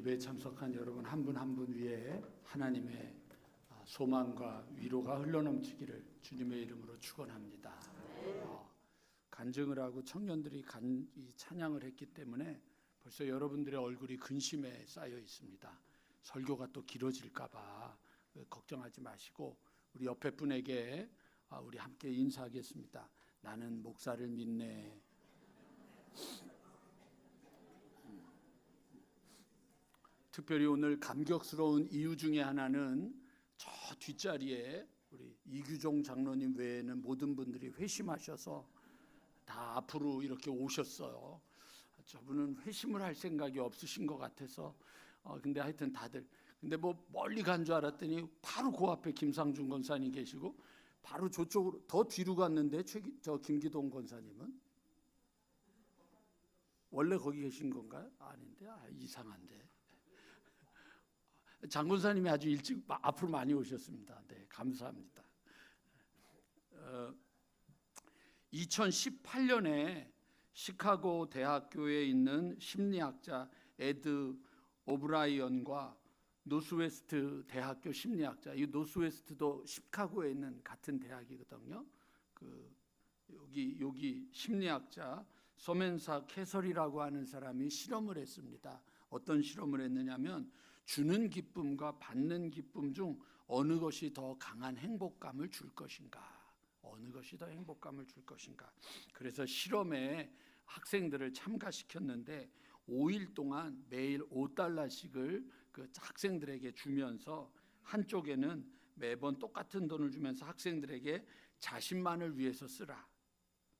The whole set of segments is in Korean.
예배에 참석한 여러분 한 분 한 분 위에 하나님의 소망과 위로가 흘러넘치기를 주님의 이름으로 축원합니다. 간증을 하고 청년들이 이 찬양을 했기 때문에 벌써 여러분들의 얼굴이 근심에 쌓여 있습니다. 설교가 또 길어질까 봐 걱정하지 마시고 우리 옆에 분에게 우리 함께 인사하겠습니다. 나는 목사를 믿네. 특별히 오늘 감격스러운 이유 중에 하나는 저 뒷자리에 우리 이규종 장로님 외에는 모든 분들이 회심하셔서 다 앞으로 이렇게 오셨어요. 저분은 회심을 할 생각이 없으신 것 같아서 근데 하여튼 다들 근데 뭐 멀리 간 줄 알았더니 바로 그 앞에 김상준 권사님 계시고 바로 저쪽으로 더 뒤로 갔는데 저 김기동 권사님은 원래 거기 계신 건가요? 아닌데 이상한데 장군사님이 아주 일찍 앞으로 많이 오셨습니다. 네, 감사합니다. 2018년에 시카고 대학교에 있는 심리학자 에드 오브라이언과 노스웨스트 대학교 심리학자, 이 노스웨스트도 시카고에 있는 같은 대학이거든요. 여기 심리학자 소멘사 캐설이라고 하는 사람이 실험을 했습니다. 어떤 실험을 했느냐면 주는 기쁨과 받는 기쁨 중 어느 것이 더 강한 행복감을 줄 것인가, 어느 것이 더 행복감을 줄 것인가. 그래서 실험에 학생들을 참가시켰는데 5일 동안 매일 $5씩을 그 학생들에게 주면서 한쪽에는 매번 똑같은 돈을 주면서 학생들에게 자신만을 위해서 쓰라.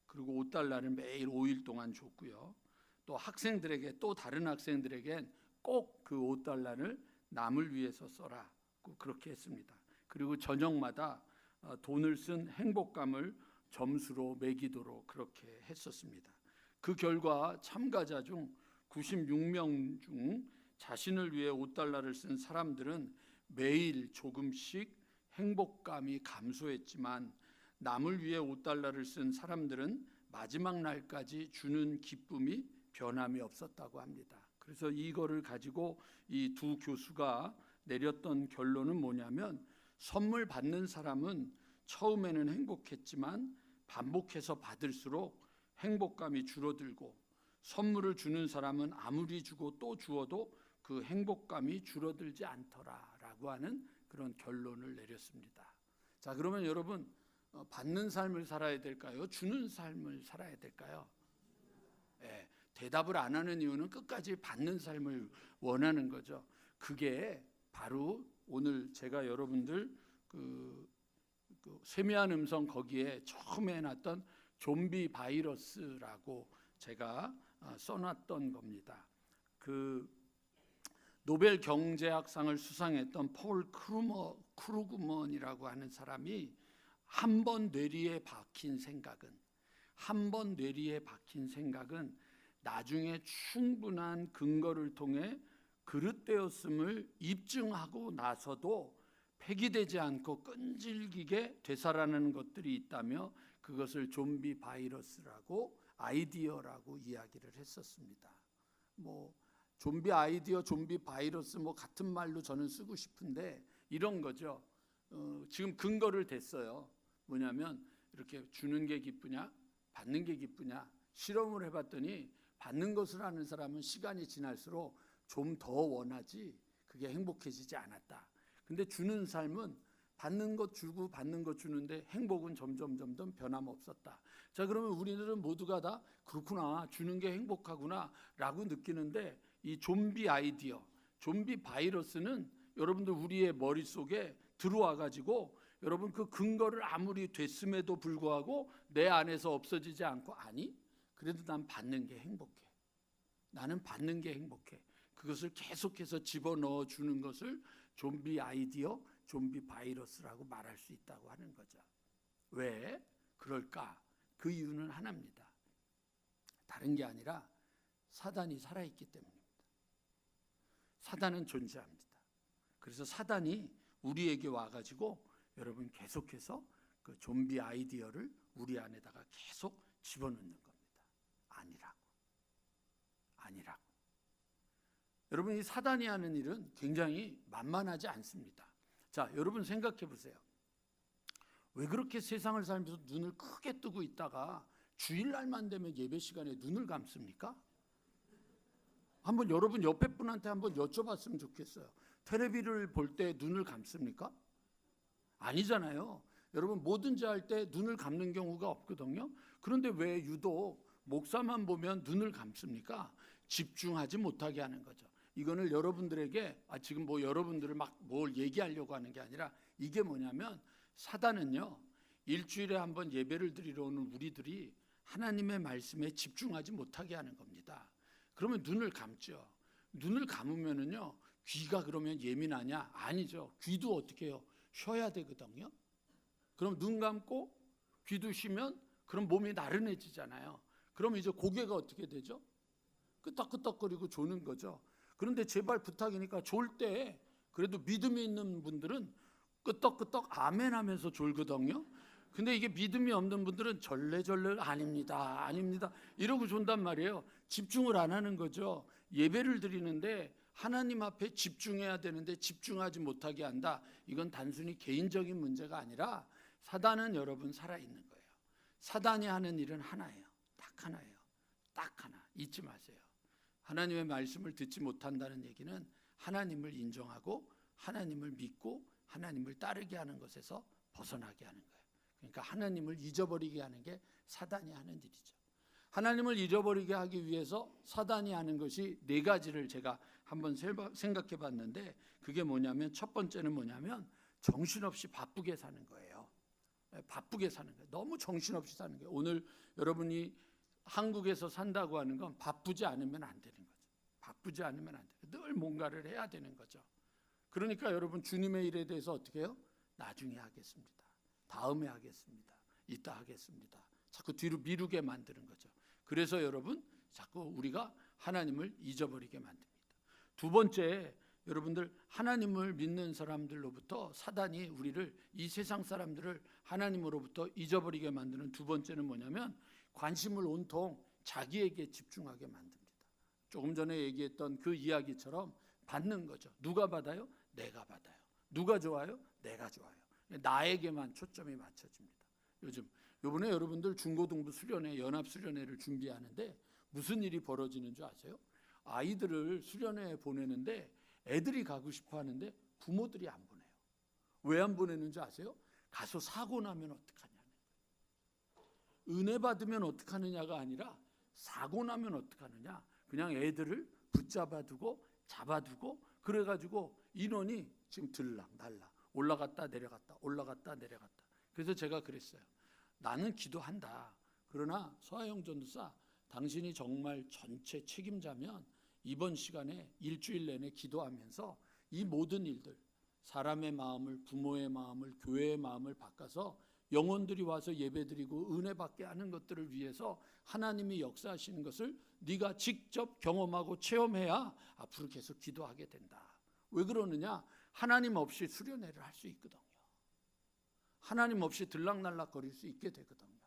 그리고 $5를 매일 5일 동안 줬고요. 또 학생들에게 또 다른 학생들에겐 꼭 그 $5를 남을 위해서 써라. 그렇게 했습니다. 그리고 저녁마다 돈을 쓴 행복감을 점수로 매기도록 그렇게 했었습니다. 그 결과 참가자 중 96명 중 자신을 위해 $5를 쓴 사람들은 매일 조금씩 행복감이 감소했지만 남을 위해 $5를 쓴 사람들은 마지막 날까지 주는 기쁨이 변함이 없었다고 합니다. 그래서 이거를 가지고 이 두 교수가 내렸던 결론은 뭐냐면 선물 받는 사람은 처음에는 행복했지만 반복해서 받을수록 행복감이 줄어들고 선물을 주는 사람은 아무리 주고 또 주어도 그 행복감이 줄어들지 않더라라고 하는 그런 결론을 내렸습니다. 자, 그러면 여러분 받는 삶을 살아야 될까요? 주는 삶을 살아야 될까요? 네, 대답을 안 하는 이유는 끝까지 받는 삶을 원하는 거죠. 그게 바로 오늘 제가 여러분들 그 세미한 음성 거기에 처음에 해놨던 좀비 바이러스라고 제가 써놨던 겁니다. 그 노벨 경제학상을 수상했던 폴 크루그먼이라고 하는 사람이 한 번 뇌리에 박힌 생각은 나중에 충분한 근거를 통해 그릇되었음을 입증하고 나서도 폐기되지 않고 끈질기게 되살아나는 것들이 있다며 그것을 좀비 바이러스라고 아이디어라고 이야기를 했었습니다. 뭐 좀비 아이디어, 좀비 바이러스 뭐 같은 말로 저는 쓰고 싶은데 이런 거죠. 지금 근거를 댔어요. 뭐냐면 이렇게 주는 게 기쁘냐, 받는 게 기쁘냐. 실험을 해봤더니 받는 것을 하는 사람은 시간이 지날수록 좀 더 원하지 그게 행복해지지 않았다. 근데 주는 삶은 받는 것 주고 받는 것 주는데 행복은 점점 변함없었다. 자, 그러면 우리들은 모두가 다 그렇구나, 주는 게 행복하구나 라고 느끼는데 이 좀비 아이디어, 좀비 바이러스는 여러분들 우리의 머릿속에 들어와 가지고 여러분 그 근거를 아무리 됐음에도 불구하고 내 안에서 없어지지 않고 아니 그래도 난 받는 게 행복해. 나는 받는 게 행복해. 그것을 계속해서 집어넣어 주는 것을 좀비 아이디어, 좀비 바이러스라고 말할 수 있다고 하는 거죠. 왜 그럴까? 그 이유는 하나입니다. 다른 게 아니라 사단이 살아있기 때문입니다. 사단은 존재합니다. 그래서 사단이 우리에게 와가지고 여러분 계속해서 그 좀비 아이디어를 우리 안에다가 계속 집어넣는 겁니다. 아니라고. 여러분, 이 사단이 하는 일은 굉장히 만만하지 않습니다. 자, 여러분 생각해 보세요. 왜 그렇게 세상을 살면서 눈을 크게 뜨고 있다가 주일날만 되면 예배 시간에 눈을 감습니까? 한번 여러분 옆에 분한테 한번 여쭤봤으면 좋겠어요. 텔레비를 볼 때 눈을 감습니까? 아니잖아요. 여러분, 뭐든지 할 때 눈을 감는 경우가 없거든요. 그런데 왜 유독 목사만 보면 눈을 감습니까? 집중하지 못하게 하는 거죠. 이거는 여러분들에게 지금 뭐 여러분들을 막 뭘 얘기하려고 하는 게 아니라, 이게 뭐냐면 사단은요, 일주일에 한번 예배를 드리러 오는 우리들이 하나님의 말씀에 집중하지 못하게 하는 겁니다. 그러면 눈을 감죠. 눈을 감으면은요, 귀가 그러면 예민하냐? 아니죠. 귀도 어떻게 해요? 쉬어야 되거든요. 그럼 눈 감고 귀도 쉬면 그럼 몸이 나른해지잖아요. 그럼 이제 고개가 어떻게 되죠? 끄덕끄덕거리고 조는 거죠. 그런데 제발 부탁이니까 졸 때 그래도 믿음이 있는 분들은 끄덕끄덕 아멘 하면서 졸거든요. 근데 이게 믿음이 없는 분들은 절레절레 아닙니다, 아닙니다 이러고 존단 말이에요. 집중을 안 하는 거죠. 예배를 드리는데 하나님 앞에 집중해야 되는데 집중하지 못하게 한다. 이건 단순히 개인적인 문제가 아니라 사단은 여러분 살아있는 거예요. 사단이 하는 일은 하나예요. 딱 하나예요. 딱 하나. 잊지 마세요. 하나님의 말씀을 듣지 못한다는 얘기는 하나님을 인정하고 하나님을 믿고 하나님을 따르게 하는 것에서 벗어나게 하는 거예요. 그러니까 하나님을 잊어버리게 하는 게 사단이 하는 일이죠. 하나님을 잊어버리게 하기 위해서 사단이 하는 것이 네 가지를 제가 한번 생각해 봤는데, 그게 뭐냐면, 첫 번째는 뭐냐면 정신없이 바쁘게 사는 거예요. 바쁘게 사는 거예요. 너무 정신없이 사는 거예요. 오늘 여러분이 한국에서 산다고 하는 건 바쁘지 않으면 안 되는 거죠. 바쁘지 않으면 안 돼요. 늘 뭔가를 해야 되는 거죠. 그러니까 여러분, 주님의 일에 대해서 어떻게 해요? 나중에 하겠습니다. 다음에 하겠습니다. 이따 하겠습니다. 자꾸 뒤로 미루게 만드는 거죠. 그래서 여러분, 자꾸 우리가 하나님을 잊어버리게 만듭니다. 두 번째, 여러분들, 하나님을 믿는 사람들로부터 사단이 우리를, 이 세상 사람들을 하나님으로부터 잊어버리게 만드는 두 번째는 뭐냐면, 관심을 온통 자기에게 집중하게 만듭니다. 조금 전에 얘기했던 그 이야기처럼 받는 거죠. 누가 받아요? 내가 받아요. 누가 좋아요? 내가 좋아요. 나에게만 초점이 맞춰집니다. 요번에 여러분들 중고등부 수련회, 연합수련회를 준비하는데 무슨 일이 벌어지는 줄 아세요? 아이들을 수련회에 보내는데 애들이 가고 싶어 하는데 부모들이 안 보내요. 왜 안 보내는지 아세요? 가서 사고 나면 어떡하냐. 은혜 받으면 어떡하느냐가 아니라 사고 나면 어떡하느냐. 그냥 애들을 붙잡아두고 잡아두고 그래가지고 인원이 지금 들락날락 올라갔다 내려갔다 올라갔다 내려갔다. 그래서 제가 그랬어요. 나는 기도한다. 그러나 서하영 전도사, 당신이 정말 전체 책임자면 이번 시간에 일주일 내내 기도하면서 이 모든 일들, 사람의 마음을, 부모의 마음을, 교회의 마음을 바꿔서 영혼들이 와서 예배드리고 은혜 받게 하는 것들을 위해서 하나님이 역사하시는 것을 네가 직접 경험하고 체험해야 앞으로 계속 기도하게 된다. 왜 그러느냐? 하나님 없이 수련회를 할 수 있거든요. 하나님 없이 들락날락 거릴 수 있게 되거든요.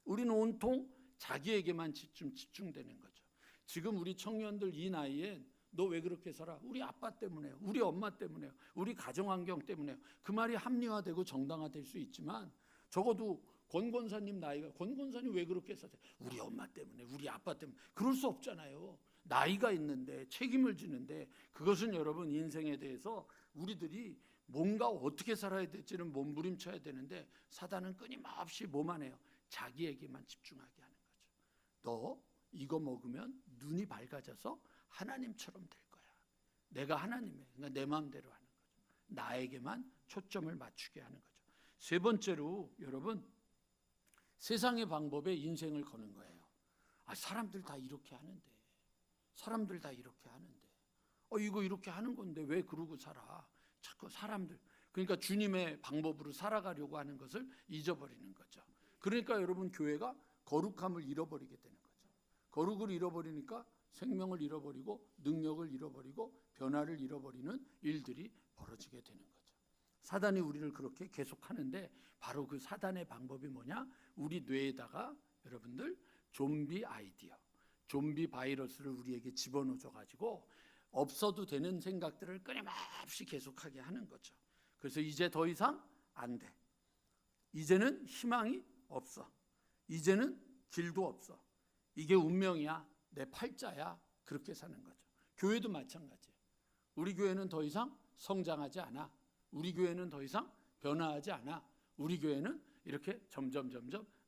우리는 온통 자기에게만 집중되는 거죠. 지금 우리 청년들 이 나이엔 너 왜 그렇게 살아? 우리 아빠 때문에요. 우리 엄마 때문에요. 우리 가정환경 때문에요. 그 말이 합리화되고 정당화될 수 있지만, 적어도 권권사님 나이가, 권권사님 왜 그렇게 사세요? 우리 엄마 때문에, 우리 아빠 때문에. 그럴 수 없잖아요. 나이가 있는데, 책임을 지는데, 그것은 여러분 인생에 대해서 우리들이 뭔가 어떻게 살아야 될지는 몸부림쳐야 되는데, 사단은 끊임없이 뭐만 해요? 자기에게만 집중하게 하는 거죠. 너 이거 먹으면 눈이 밝아져서 하나님처럼 될 거야. 내가 하나님이에요. 그러니까 내 마음대로 하는 거죠. 나에게만 초점을 맞추게 하는 거죠. 세 번째로 여러분, 세상의 방법에 인생을 거는 거예요. 사람들 다 이렇게 하는데, 사람들 다 이렇게 하는데, 이거 이렇게 하는 건데 왜 그러고 살아? 자꾸 사람들, 그러니까 주님의 방법으로 살아가려고 하는 것을 잊어버리는 거죠. 그러니까 여러분, 교회가 거룩함을 잃어버리게 되는 거죠. 거룩을 잃어버리니까 생명을 잃어버리고 능력을 잃어버리고 변화를 잃어버리는 일들이 벌어지게 되는 거죠. 사단이 우리를 그렇게 계속하는데, 바로 그 사단의 방법이 뭐냐? 우리 뇌에다가 여러분들 좀비 아이디어, 좀비 바이러스를 우리에게 집어넣어 가지고 없어도 되는 생각들을 끊임없이 계속하게 하는 거죠. 그래서 이제 더 이상 안 돼. 이제는 희망이 없어. 이제는 길도 없어. 이게 운명이야. 내 팔자야. 그렇게 사는 거죠. 교회도 마찬가지예요. 우리 교회는 더 이상 성장하지 않아. 우리 교회는 더 이상 변화하지 않아. 우리 교회는 이렇게 점점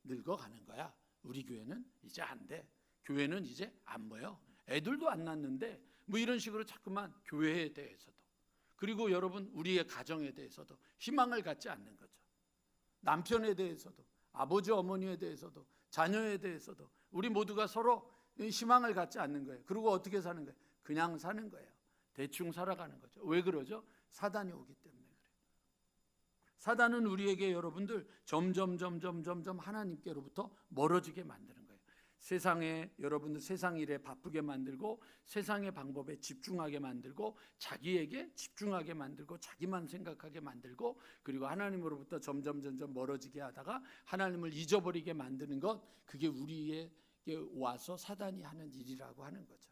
늙어가는 거야. 우리 교회는 이제 안 돼. 교회는 이제 안 모여. 애들도 안 낳는데 뭐 이런 식으로 자꾸만 교회에 대해서도, 그리고 여러분 우리의 가정에 대해서도 희망을 갖지 않는 거죠. 남편에 대해서도, 아버지 어머니에 대해서도, 자녀에 대해서도 우리 모두가 서로 희망을 갖지 않는 거예요. 그리고 어떻게 사는 거예요? 그냥 사는 거예요. 대충 살아가는 거죠. 왜 그러죠? 사단이 오기 때문에 그래요. 사단은 우리에게 여러분들 점점 하나님께로부터 멀어지게 만드는 거예요. 세상에 여러분들 세상 일에 바쁘게 만들고, 세상의 방법에 집중하게 만들고, 자기에게 집중하게 만들고, 자기만 생각하게 만들고, 그리고 하나님으로부터 점점 멀어지게 하다가 하나님을 잊어버리게 만드는 것, 그게 우리에게 와서 사단이 하는 일이라고 하는 거죠.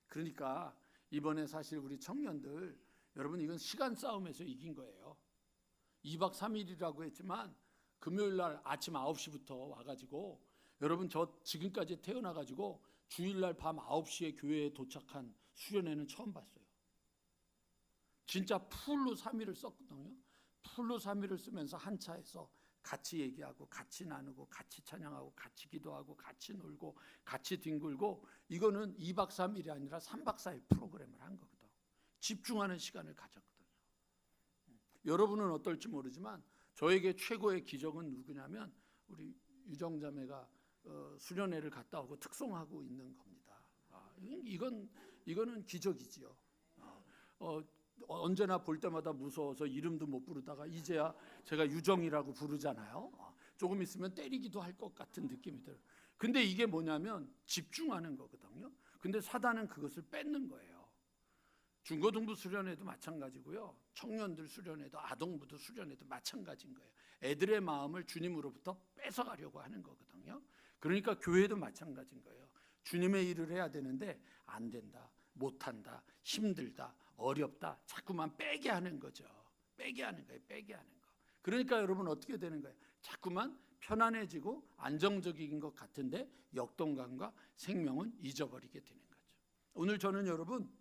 그러니까 이번에 사실 우리 청년들, 여러분 이건 시간 싸움에서 이긴 거예요. 2박 3일이라고 했지만 금요일 날 아침 9시부터 와가지고, 여러분 저 지금까지 태어나가지고 주일날 밤 9시에 교회에 도착한 수련회는 처음 봤어요. 진짜 풀로 3일을 썼거든요. 풀로 3일을 쓰면서 한 차에서 같이 얘기하고, 같이 나누고, 같이 찬양하고, 같이 기도하고, 같이 놀고, 같이 뒹굴고, 이거는 2박 3일이 아니라 3박 4일 프로그램을 한 거거든. 집중하는 시간을 가졌거든요. 여러분은 어떨지 모르지만 저에게 최고의 기적은 누구냐면 우리 유정자매가 수련회를 갔다 오고 특송하고 있는 겁니다. 이거는 기적이지요. 언제나 볼 때마다 무서워서 이름도 못 부르다가 이제야 제가 유정이라고 부르잖아요. 조금 있으면 때리기도 할 것 같은 느낌이 들어요. 근데 이게 뭐냐면 집중하는 거거든요. 근데 사단은 그것을 뺏는 거예요. 중고등부 수련회도 마찬가지고요. 청년들 수련회도, 아동부도 수련회도 마찬가지인 거예요. 애들의 마음을 주님으로부터 뺏어가려고 하는 거거든요. 그러니까 교회도 마찬가지인 거예요. 주님의 일을 해야 되는데 안 된다, 못한다, 힘들다, 어렵다, 자꾸만 빼게 하는 거죠. 빼게 하는 거예요. 빼게 하는 거. 그러니까 여러분 어떻게 되는 거예요? 자꾸만 편안해지고 안정적인 것 같은데 역동감과 생명은 잊어버리게 되는 거죠. 오늘 저는 여러분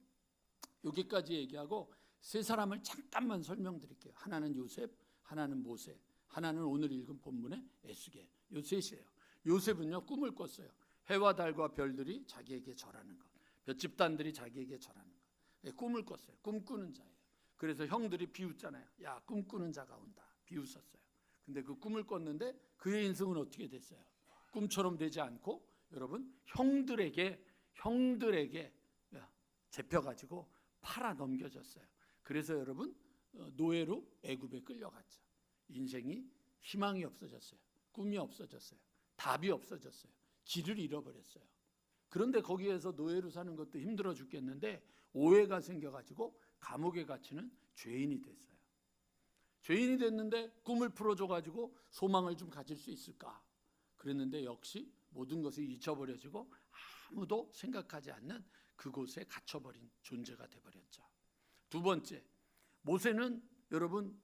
여기까지 얘기하고 세 사람을 잠깐만 설명드릴게요. 하나는 요셉, 하나는 모세, 하나는 오늘 읽은 본문의 에스겔. 요 셋이에요. 요셉은요 꿈을 꿨어요. 해와 달과 별들이 자기에게 절하는 것, 몇 집단들이 자기에게 절하는 것. 꿈을 꿨어요. 꿈꾸는 자예요. 그래서 형들이 비웃잖아요. 야, 꿈꾸는 자가 온다. 비웃었어요. 근데 그 꿈을 꿨는데 그의 인생은 어떻게 됐어요? 꿈처럼 되지 않고 여러분 형들에게 잡혀가지고 팔아 넘겨졌어요. 그래서 여러분 노예로 애굽에 끌려갔죠. 인생이 희망이 없어졌어요. 꿈이 없어졌어요. 답이 없어졌어요. 길을 잃어버렸어요. 그런데 거기에서 노예로 사는 것도 힘들어 죽겠는데 오해가 생겨가지고 감옥에 갇히는 죄인이 됐어요. 죄인이 됐는데 꿈을 풀어줘가지고 소망을 좀 가질 수 있을까? 그랬는데 역시 모든 것이 잊혀버려지고 아무도 생각하지 않는 그곳에 갇혀버린 존재가 돼버렸죠. 두 번째, 모세는 여러분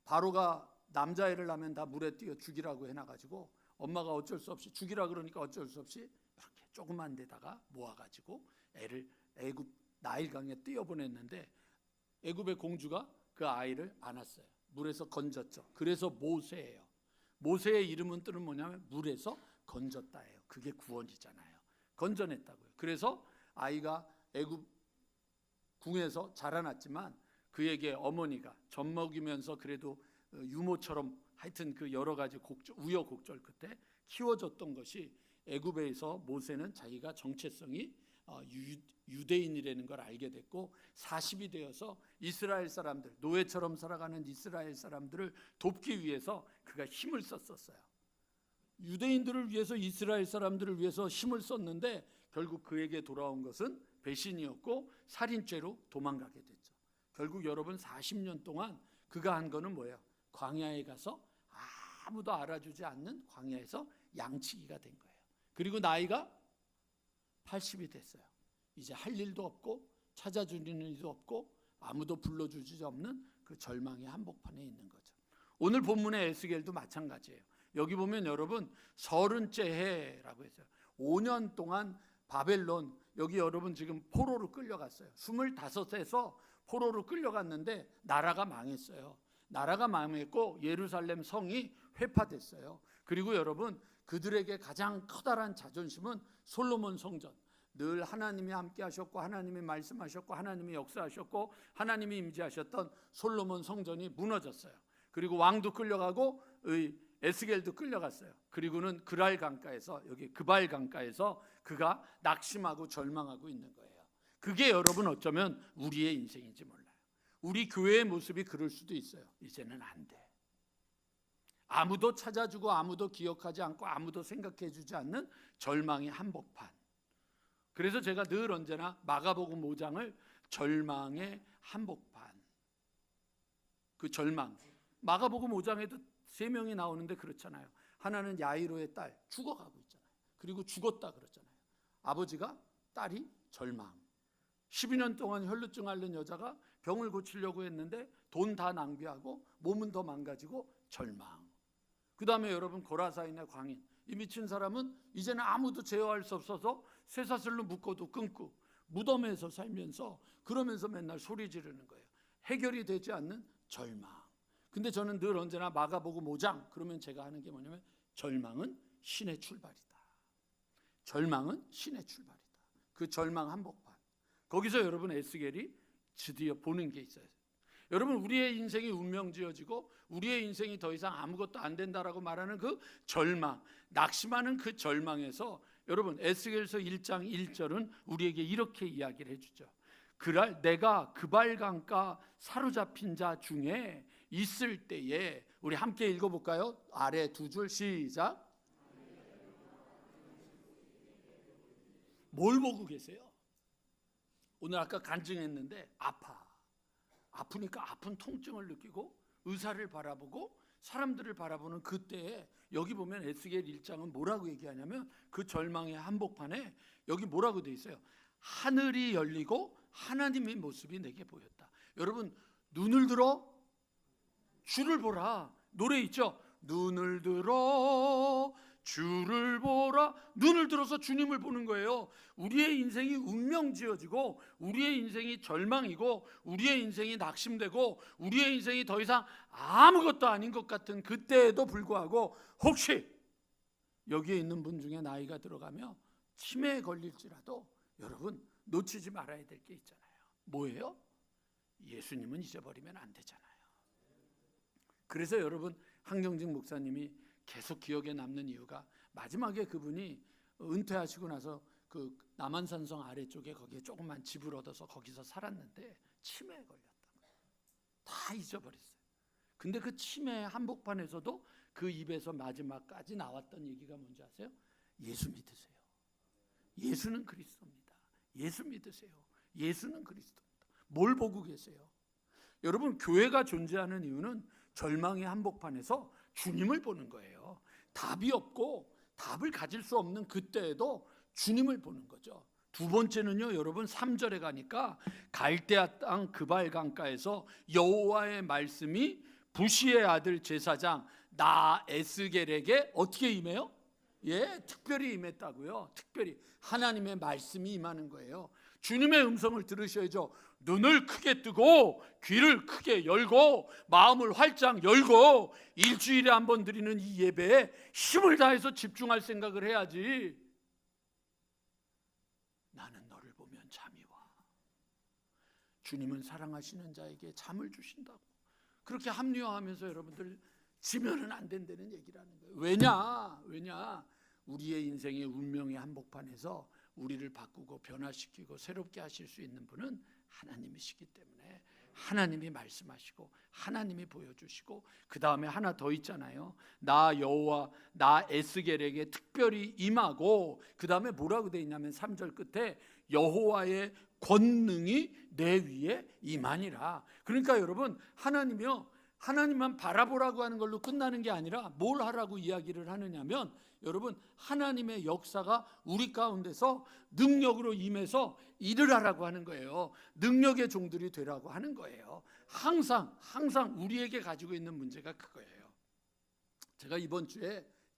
바로가 남자애를 낳으면 다 물에 띄어 죽이라고 해놔가지고 엄마가 어쩔 수 없이 죽이라 그러니까 어쩔 수 없이 이렇게 조그만 데다가 모아가지고 애를 애굽 나일강에 띄어보냈는데 애굽의 공주가 그 아이를 안았어요. 물에서 건졌죠. 그래서 모세예요. 모세의 이름은 뜻은 뭐냐면 물에서 건졌다예요. 그게 구원이잖아요. 건져냈다고요. 그래서 아이가 애굽 궁에서 자라났지만 그에게 어머니가 젖 먹이면서 그래도 유모처럼 하여튼 그 여러 가지 우여곡절 끝에 키워줬던 것이 애굽에서 모세는 자기가 정체성이 유대인이라는 걸 알게 됐고 40이 되어서 이스라엘 사람들, 노예처럼 살아가는 이스라엘 사람들을 돕기 위해서 그가 힘을 썼었어요. 유대인들을 위해서, 이스라엘 사람들을 위해서 힘을 썼는데 결국 그에게 돌아온 것은 배신이었고 살인죄로 도망가게 됐죠. 결국 여러분 40년 동안 그가 한 거는 뭐예요? 광야에 가서 아무도 알아주지 않는 광야에서 양치기가 된 거예요. 그리고 나이가 80이 됐어요. 이제 할 일도 없고 찾아주는 일도 없고 아무도 불러주지 없는 그 절망의 한복판에 있는 거죠. 오늘 본문의 에스겔도 마찬가지예요. 여기 보면 여러분 30째 해라고 했어요. 5년 동안 바벨론, 여기 여러분 지금 포로로 끌려갔어요. 25에서 포로로 끌려갔는데 나라가 망했어요. 나라가 망했고 예루살렘 성이 회파됐어요. 그리고 여러분 그들에게 가장 커다란 자존심은 솔로몬 성전. 늘 하나님이 함께 하셨고 하나님이 말씀하셨고 하나님이 역사하셨고 하나님이 임재하셨던 솔로몬 성전이 무너졌어요. 그리고 왕도 끌려가고 에스겔도 끌려갔어요. 그리고는 그랄 강가에서, 여기 그발 강가에서 그가 낙심하고 절망하고 있는 거예요. 그게 여러분 어쩌면 우리의 인생인지 몰라요. 우리 교회의 모습이 그럴 수도 있어요. 이제는 안 돼. 아무도 찾아주고 아무도 기억하지 않고 아무도 생각해 주지 않는 절망의 한복판. 그래서 제가 늘 언제나 마가복음 5장을 절망의 한복판, 그 절망, 마가복음 5장에도 3명이 나오는데 그렇잖아요. 하나는 야이로의 딸 죽어가고 있잖아요. 그리고 죽었다 그러잖아요. 아버지가 딸이 절망. 12년 동안 혈루증 앓는 여자가 병을 고치려고 했는데 돈 다 낭비하고 몸은 더 망가지고 절망. 그 다음에 여러분 고라사인의 광인, 이 미친 사람은 이제는 아무도 제어할 수 없어서 쇠사슬로 묶어도 끊고 무덤에서 살면서 그러면서 맨날 소리 지르는 거예요. 해결이 되지 않는 절망. 근데 저는 늘 언제나 마가복음 5장 그러면 제가 하는 게 뭐냐면 절망은 신의 출발이다. 절망은 신의 출발이다. 그 절망 한복판. 거기서 여러분 에스겔이 드디어 보는 게 있어요. 여러분 우리의 인생이 운명지어지고 우리의 인생이 더 이상 아무것도 안 된다라고 말하는 그 절망, 낙심하는 그 절망에서 여러분 에스겔서 1장 1절은 우리에게 이렇게 이야기를 해주죠. 그날 내가 그발 강가 사로잡힌 자 중에 있을 때에, 우리 함께 읽어볼까요? 아래 2줄 시작. 뭘 보고 계세요? 오늘 아까 간증했는데 아프니까 아픈 통증을 느끼고 의사를 바라보고 사람들을 바라보는 그때에 여기 보면 에스겔 1장은 뭐라고 얘기하냐면 그 절망의 한복판에 여기 뭐라고 돼 있어요? 하늘이 열리고 하나님의 모습이 내게 보였다. 여러분 눈을 들어 주를 보라. 노래 있죠? 눈을 들어 주를 보라. 눈을 들어서 주님을 보는 거예요. 우리의 인생이 운명지어지고 우리의 인생이 절망이고 우리의 인생이 낙심되고 우리의 인생이 더 이상 아무것도 아닌 것 같은 그때에도 불구하고 혹시 여기에 있는 분 중에 나이가 들어가며 치매에 걸릴지라도 여러분 놓치지 말아야 될 게 있잖아요. 뭐예요? 예수님은 잊어버리면 안 되잖아요. 그래서 여러분 한경직 목사님이 계속 기억에 남는 이유가 마지막에 그분이 은퇴하시고 나서 그 남한산성 아래쪽에 거기에 조그만 집을 얻어서 거기서 살았는데 치매에 걸렸다고. 다 잊어버렸어요. 근데 그 치매 한복판에서도 그 입에서 마지막까지 나왔던 얘기가 뭔지 아세요? 예수 믿으세요. 예수는 그리스도입니다. 예수 믿으세요. 예수는 그리스도입니다. 뭘 보고 계세요? 여러분 교회가 존재하는 이유는 절망의 한복판에서 주님을 보는 거예요. 답이 없고 답을 가질 수 없는 그때에도 주님을 보는 거죠. 두 번째는요, 여러분 3절에 가니까 갈대아 땅 그발 강가에서 여호와의 말씀이 부시의 아들 제사장 나 에스겔에게 어떻게 임해요? 예, 특별히 임했다고요. 특별히 하나님의 말씀이 임하는 거예요. 주님의 음성을 들으셔야죠. 눈을 크게 뜨고 귀를 크게 열고 마음을 활짝 열고 일주일에 한 번 드리는 이 예배에 힘을 다해서 집중할 생각을 해야지. 나는 너를 보면 잠이 와. 주님은 사랑하시는 자에게 잠을 주신다고. 그렇게 합리화하면서 여러분들 지면은 안 된다는 얘기라는 거예요. 왜냐? 우리의 인생의 운명의 한복판에서 우리를 바꾸고 변화시키고 새롭게 하실 수 있는 분은 하나님이시기 때문에 하나님이 말씀하시고 하나님이 보여주시고 그 다음에 하나 더 있잖아요. 나 여호와 나 에스겔에게 특별히 임하고 그 다음에 뭐라고 돼 있냐면 3절 끝에 여호와의 권능이 내 위에 임하니라. 그러니까 여러분 하나님이요 하나님만 바라보라고 하는 걸로 끝나는 게 아니라 뭘 하라고 이야기를 하느냐면, 여러분, 하나님의 역사가 우리 가운데서 능력으로 임해서 일을 하라고 하는 거예요. 능력의 종들이 되라고 하는 거예요. 항상 우리에게 가지고 있는 문제가 그거예요. 제가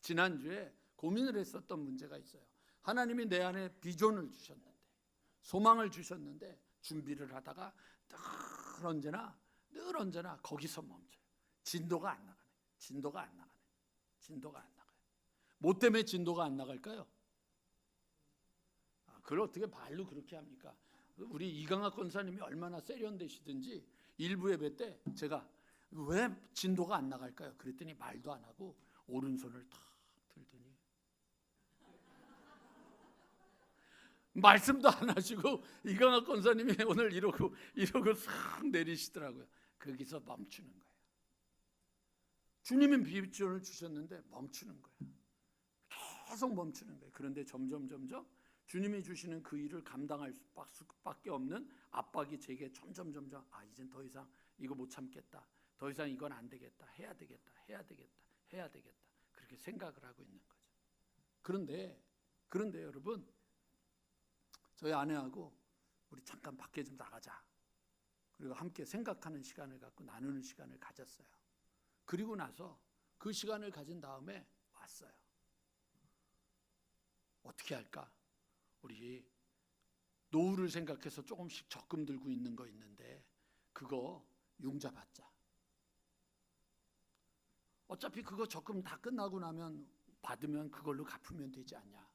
지난주에 고민을 했었던 문제가 있어요. 하나님이 내 안에 비전을 주셨는데, 소망을 주셨는데, 준비를 하다가 늘 언제나 거기서 멈춰요. 진도가 안 나가요. 뭐 때문에 진도가 안 나갈까요? 그걸 어떻게 말로 그렇게 합니까? 우리 이강학 권사님이 얼마나 세련되시든지 일부 예배 때 제가 왜 진도가 안 나갈까요? 그랬더니 말도 안 하고 오른손을 탁 들더니 말씀도 안 하시고, 이강학 권사님이 오늘 이러고 싹 내리시더라고요. 거기서 멈추는 거예요. 주님은 비전을 주셨는데 멈추는 거예요. 계속 멈추는 거예요. 그런데 점점 주님이 주시는 그 일을 감당할 수밖에 없는 압박이 제게 점점 이젠 더 이상 이거 못 참겠다. 더 이상 이건 안 되겠다. 해야 되겠다. 그렇게 생각을 하고 있는 거죠. 그런데 여러분, 저희 아내하고 우리 잠깐 밖에 좀 나가자. 그리고 함께 생각하는 시간을 갖고 나누는 시간을 가졌어요. 그리고 나서 그 시간을 가진 다음에 왔어요. 어떻게 할까? 우리 노후를 생각해서 조금씩 적금 들고 있는 거 있는데 그거 융자 받자. 어차피 그거 적금 다 끝나고 나면 받으면 그걸로 갚으면 되지 않냐.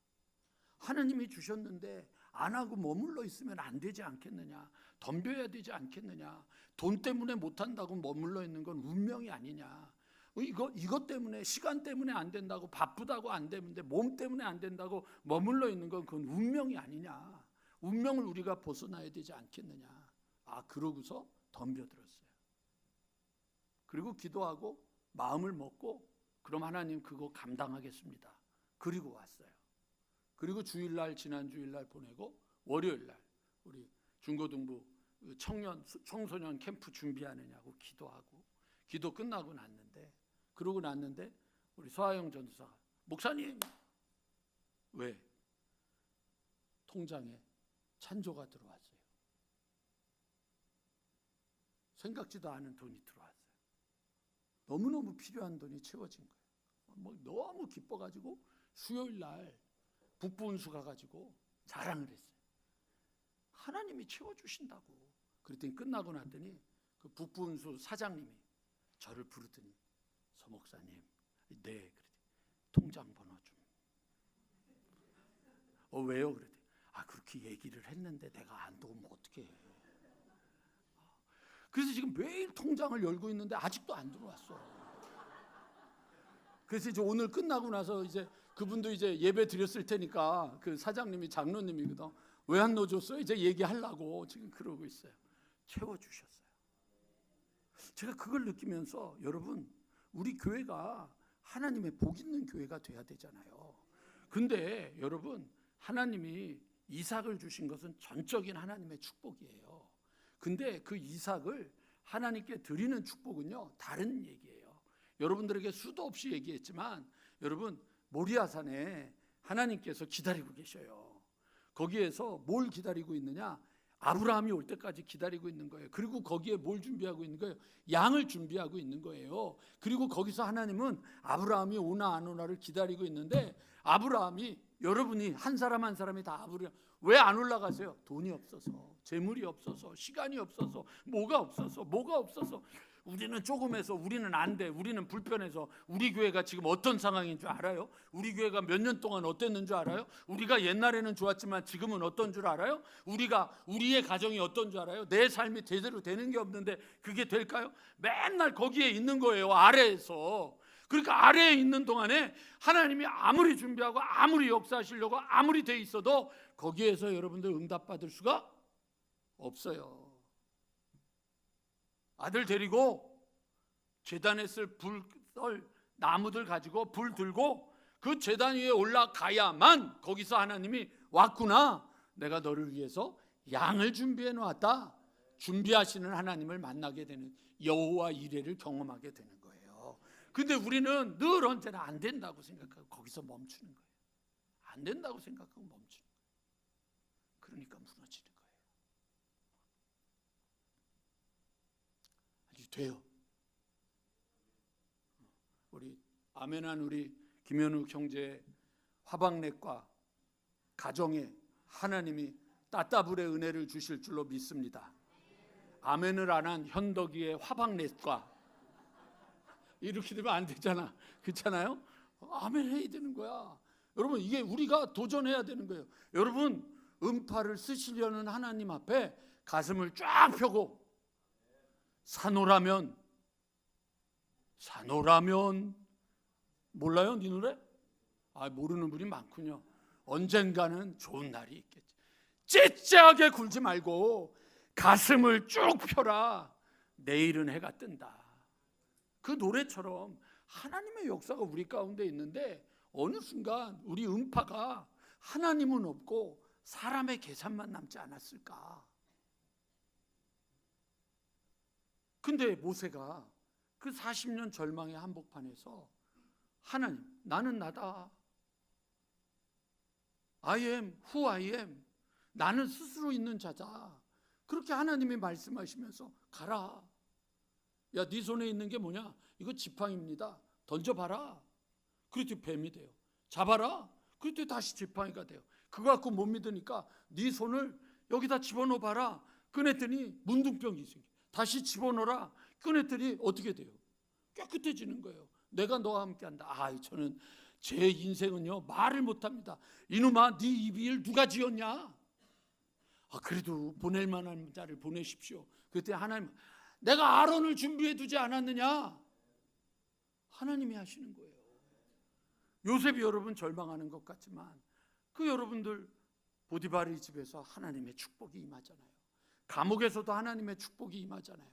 하나님이 주셨는데 안 하고 머물러 있으면 안 되지 않겠느냐. 덤벼야 되지 않겠느냐. 돈 때문에 못한다고 머물러 있는 건 운명이 아니냐. 이것 때문에, 시간 때문에 안 된다고, 바쁘다고 안 되는데 몸 때문에 안 된다고 머물러 있는 건 그건 운명이 아니냐. 운명을 우리가 벗어나야 되지 않겠느냐. 그러고서 덤벼들었어요. 그리고 기도하고 마음을 먹고, 그럼 하나님 그거 감당하겠습니다. 그리고 왔어요. 그리고 지난 주일날 보내고 월요일날 우리 중고등부 청소년 캠프 준비하느냐고 기도하고, 기도 끝나고 났는데 우리 서하영 전도사가, 목사님, 왜? 통장에 찬조가 들어왔어요. 생각지도 않은 돈이 들어왔어요. 너무너무 필요한 돈이 채워진 거예요. 너무 기뻐가지고 수요일날 북부운수 가가지고 자랑을 했어요. 하나님이 채워주신다고. 그랬더니 끝나고 났더니 그 북부운수 사장님이 저를 부르더니, 서 목사님, 네, 그랬더니 통장 번호 좀. 왜요? 그랬더니 그렇게 얘기를 했는데 내가 안 도우면 어떡해. 그래서 지금 매일 통장을 열고 있는데 아직도 안 들어왔어. 그래서 이제 오늘 끝나고 나서 이제 그분도 이제 예배 드렸을 테니까, 그 사장님이 장로님이거든. 왜 안 넣어줬어요? 이제 얘기하려고 지금 그러고 있어요. 채워주셨어요. 제가 그걸 느끼면서, 여러분, 우리 교회가 하나님의 복 있는 교회가 돼야 되잖아요. 근데 여러분, 하나님이 이삭을 주신 것은 전적인 하나님의 축복이에요. 근데 그 이삭을 하나님께 드리는 축복은요, 다른 얘기예요. 여러분들에게 수도 없이 얘기했지만, 여러분, 모리아산에 하나님께서 기다리고 계셔요. 거기에서 뭘 기다리고 있느냐? 아브라함이 올 때까지 기다리고 있는 거예요. 그리고 거기에 뭘 준비하고 있는 거예요? 양을 준비하고 있는 거예요. 그리고 거기서 하나님은 아브라함이 오나 안 오나를 기다리고 있는데, 아브라함이, 여러분이 한 사람 한 사람이 다 아브라함, 왜 안 올라가세요? 돈이 없어서, 재물이 없어서, 시간이 없어서, 뭐가 없어서. 우리는 조금해서, 우리는 안 돼, 우리는 불편해서. 우리 교회가 지금 어떤 상황인 줄 알아요? 우리 교회가 몇 년 동안 어땠는 줄 알아요? 우리가 옛날에는 좋았지만 지금은 어떤 줄 알아요? 우리의 가정이 어떤 줄 알아요? 내 삶이 제대로 되는 게 없는데 그게 될까요? 맨날 거기에 있는 거예요, 아래에서. 그러니까 아래에 있는 동안에 하나님이 아무리 준비하고 아무리 역사하시려고 아무리 돼 있어도 거기에서 여러분들 응답받을 수가 없어요. 아들 데리고 제단에 쓸 나무들 가지고 불 들고 그 제단 위에 올라가야만 거기서 하나님이 왔구나, 내가 너를 위해서 양을 준비해 놓았다, 준비하시는 하나님을 만나게 되는, 여호와 이레를 경험하게 되는 거예요. 근데 우리는 늘 언제나 안 된다고 생각하고 거기서 멈추는 거예요. 안 된다고 생각하고 멈추는 거예요. 그러니까 무너지는 거예요. 아직 돼요. 우리 아멘한 우리 김현욱 형제의 화방넷과 가정에 하나님이 따따블의 은혜를 주실 줄로 믿습니다. 아멘을 안 한 현덕이의 화방넷과 이렇게 되면 안 되잖아. 그렇잖아요? 아멘 해야 되는 거야. 여러분, 이게 우리가 도전해야 되는 거예요. 여러분, 음파를 쓰시려는 하나님 앞에 가슴을 쫙 펴고 산호라면 몰라요? 네 노래? 모르는 분이 많군요. 언젠가는 좋은 날이 있겠지. 째째하게 굴지 말고 가슴을 쭉 펴라. 내일은 해가 뜬다. 그 노래처럼 하나님의 역사가 우리 가운데 있는데 어느 순간 우리 음파가 하나님은 없고 사람의 계산만 남지 않았을까? 근데 모세가 그 40년 절망의 한복판에서 하나님, 나는 나다. I am who I am. 나는 스스로 있는 자다. 그렇게 하나님이 말씀하시면서 가라. 야, 네 손에 있는 게 뭐냐? 이거 지팡이입니다. 던져봐라. 그랬더니 뱀이 돼요. 잡아라. 그랬더니 다시 지팡이가 돼요. 그거 갖고 못 믿으니까 네 손을 여기다 집어넣어봐라. 꺼냈더니 문둥병이 생겨. 다시 집어넣어라. 꺼냈더니 어떻게 돼요? 깨끗해지는 거예요. 내가 너와 함께한다. 저는 제 인생은요 말을 못합니다. 이놈아, 네 입을 누가 지었냐? 그래도 보낼 만한 자를 보내십시오. 그때 하나님, 내가 아론을 준비해 두지 않았느냐? 하나님이 하시는 거예요. 요셉이 여러분 절망하는 것 같지만 그 여러분들 보디바리 집에서 하나님의 축복이 임하잖아요. 감옥에서도 하나님의 축복이 임하잖아요.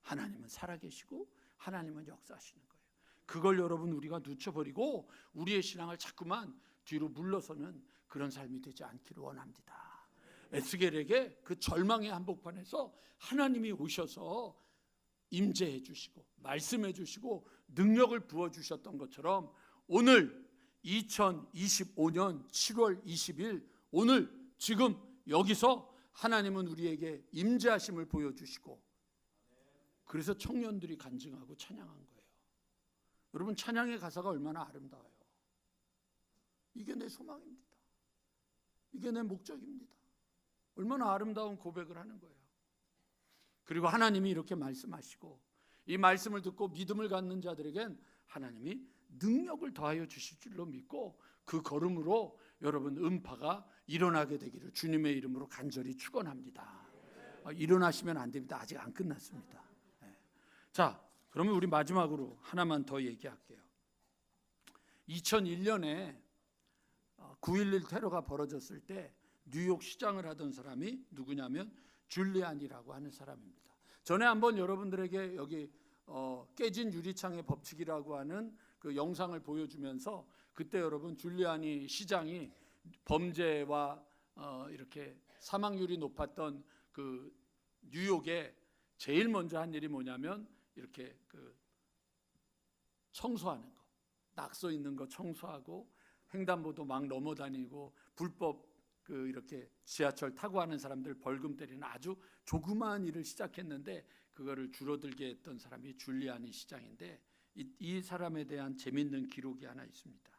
하나님은 살아계시고 하나님은 역사하시는 거예요. 그걸 여러분 우리가 놓쳐버리고 우리의 신앙을 자꾸만 뒤로 물러서는 그런 삶이 되지 않기를 원합니다. 에스겔에게 그 절망의 한복판에서 하나님이 오셔서 임재해 주시고 말씀해 주시고 능력을 부어주셨던 것처럼 오늘 2025년 7월 20일 오늘 지금 여기서 하나님은 우리에게 임재하심을 보여주시고 그래서 청년들이 간증하고 찬양한 거예요. 여러분, 찬양의 가사가 얼마나 아름다워요. 이게 내 소망입니다. 이게 내 목적입니다. 얼마나 아름다운 고백을 하는 거예요. 그리고 하나님이 이렇게 말씀하시고 이 말씀을 듣고 믿음을 갖는 자들에겐 하나님이 능력을 더하여 주실 줄로 믿고 그 걸음으로 여러분 음파가 일어나게 되기를 주님의 이름으로 간절히 축원합니다. 일어나시면 안 됩니다. 아직 안 끝났습니다. 자, 그러면 우리 마지막으로 하나만 더 얘기할게요. 2001년에 9.11 테러가 벌어졌을 때 뉴욕 시장을 하던 사람이 누구냐면 줄리안이라고 하는 사람입니다. 전에 한번 여러분들에게 여기 깨진 유리창의 법칙이라고 하는 그 영상을 보여주면서 그때 여러분 줄리안이 시장이 범죄와 이렇게 사망률이 높았던 그 뉴욕에 제일 먼저 한 일이 뭐냐면 이렇게 그 청소하는 거, 낙서 있는 거 청소하고 횡단보도 막 넘어다니고 불법 그 이렇게 지하철 타고 하는 사람들 벌금 때리는 아주 조그마한 일을 시작했는데 그거를 줄어들게 했던 사람이 줄리아니 시장인데 이 사람에 대한 재밌는 기록이 하나 있습니다.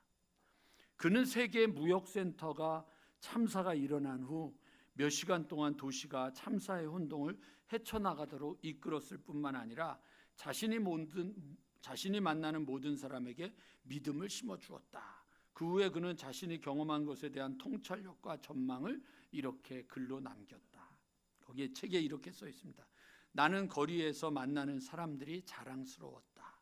그는 세계 무역센터가 참사가 일어난 후 몇 시간 동안 도시가 참사의 혼동을 헤쳐나가도록 이끌었을 뿐만 아니라 자신이 만나는 모든 사람에게 믿음을 심어주었다. 그 후에 그는 자신이 경험한 것에 대한 통찰력과 전망을 이렇게 글로 남겼다. 거기에 책에 이렇게 써 있습니다. 나는 거리에서 만나는 사람들이 자랑스러웠다.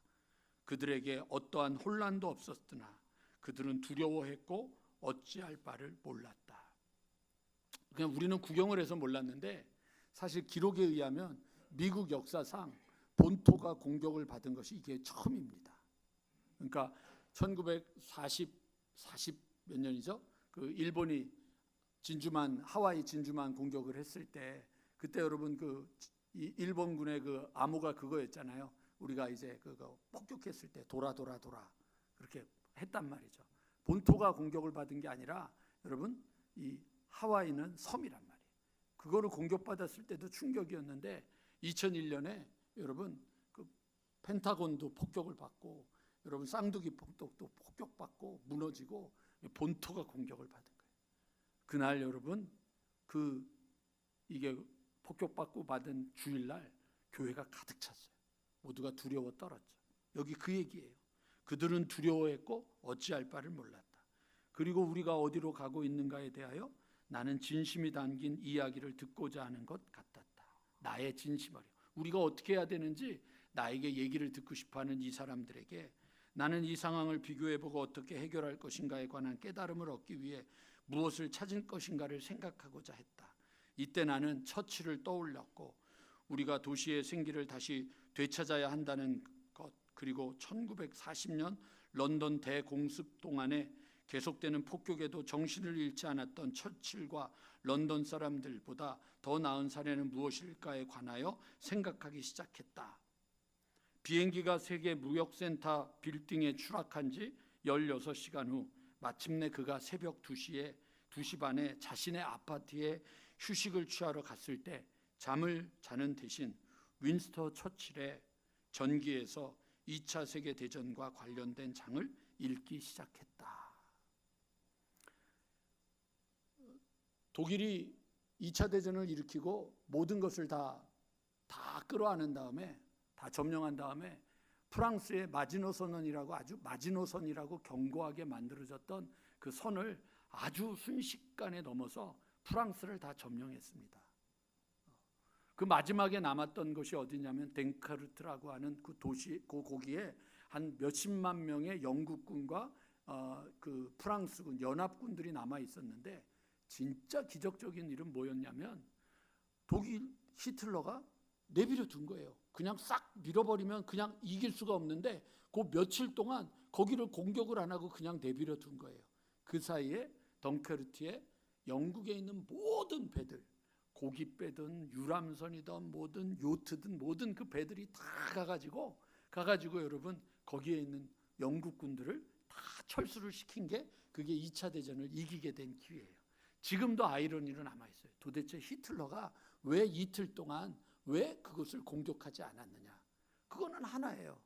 그들에게 어떠한 혼란도 없었으나 그들은 두려워했고 어찌할 바를 몰랐다. 그냥 우리는 구경을 해서 몰랐는데 사실 기록에 의하면 미국 역사상 본토가 공격을 받은 것이 이게 처음입니다. 그러니까 1940 몇 년이죠? 그 일본이 하와이 진주만 공격을 했을 때 그때 여러분 그 이 일본군의 그 암호가 그거였잖아요. 우리가 이제 그거 폭격했을 때 돌아 그렇게 했단 말이죠. 본토가 공격을 받은 게 아니라 여러분 이 하와이는 섬이란 말이에요. 그거를 공격받았을 때도 충격이었는데 2001년에 여러분 그 펜타곤도 폭격을 받고 여러분 쌍두기 폭격도 폭격받고 무너지고 본토가 공격을 받은 거예요. 그날 여러분 이게 폭격받고 받은 주일날 교회가 가득 찼어요. 모두가 두려워 떨었죠. 여기 그 얘기예요. 그들은 두려워했고 어찌할 바를 몰랐다. 그리고 우리가 어디로 가고 있는가에 대하여 나는 진심이 담긴 이야기를 듣고자 하는 것 같았다. 나의 진심이요. 우리가 어떻게 해야 되는지 나에게 얘기를 듣고 싶어하는 이 사람들에게 나는 이 상황을 비교해보고 어떻게 해결할 것인가에 관한 깨달음을 얻기 위해 무엇을 찾을 것인가를 생각하고자 했다. 이때 나는 처치를 떠올렸고 우리가 도시의 생기를 다시 되찾아야 한다는 것, 그리고 1940년 런던 대공습 동안에 계속되는 폭격에도 정신을 잃지 않았던 처칠과 런던 사람들보다 더 나은 사례는 무엇일까에 관하여 생각하기 시작했다. 비행기가 세계 무역센터 빌딩에 추락한 지 16시간 후 마침내 그가 새벽 2시 반에 자신의 아파트에 휴식을 취하러 갔을 때 잠을 자는 대신 윈스턴 처칠의 전기에서 2차 세계대전과 관련된 장을 읽기 시작했다. 독일이 2차 대전을 일으키고 모든 것을 다 끌어안은 다음에 다 점령한 다음에 프랑스의 마지노 선언이라고 아주 마지노선이라고 견고하게 만들어졌던 그 선을 아주 순식간에 넘어서 프랑스를 다 점령했습니다. 그 마지막에 남았던 것이 어디냐면 댕카르트라고 하는 그 도시, 그 거기에 한 몇십만 명의 영국군과 그 프랑스군 연합군들이 남아 있었는데 진짜 기적적인 일은 뭐였냐면 독일 히틀러가 내버려 둔 거예요. 그냥 싹 밀어버리면 그냥 이길 수가 없는데 그 며칠 동안 거기를 공격을 안 하고 그냥 내버려 둔 거예요. 그 사이에 덩케르트에 영국에 있는 모든 배들, 고깃배든 유람선이든 뭐든 요트든 모든 그 배들이 다 가가지고 여러분 거기에 있는 영국군들을 다 철수를 시킨 게 그게 2차 대전을 이기게 된 기회예요. 지금도 아이러니로 남아있어요. 도대체 히틀러가 왜 이틀 동안 왜 그것을 공격하지 않았느냐. 그거는 하나예요.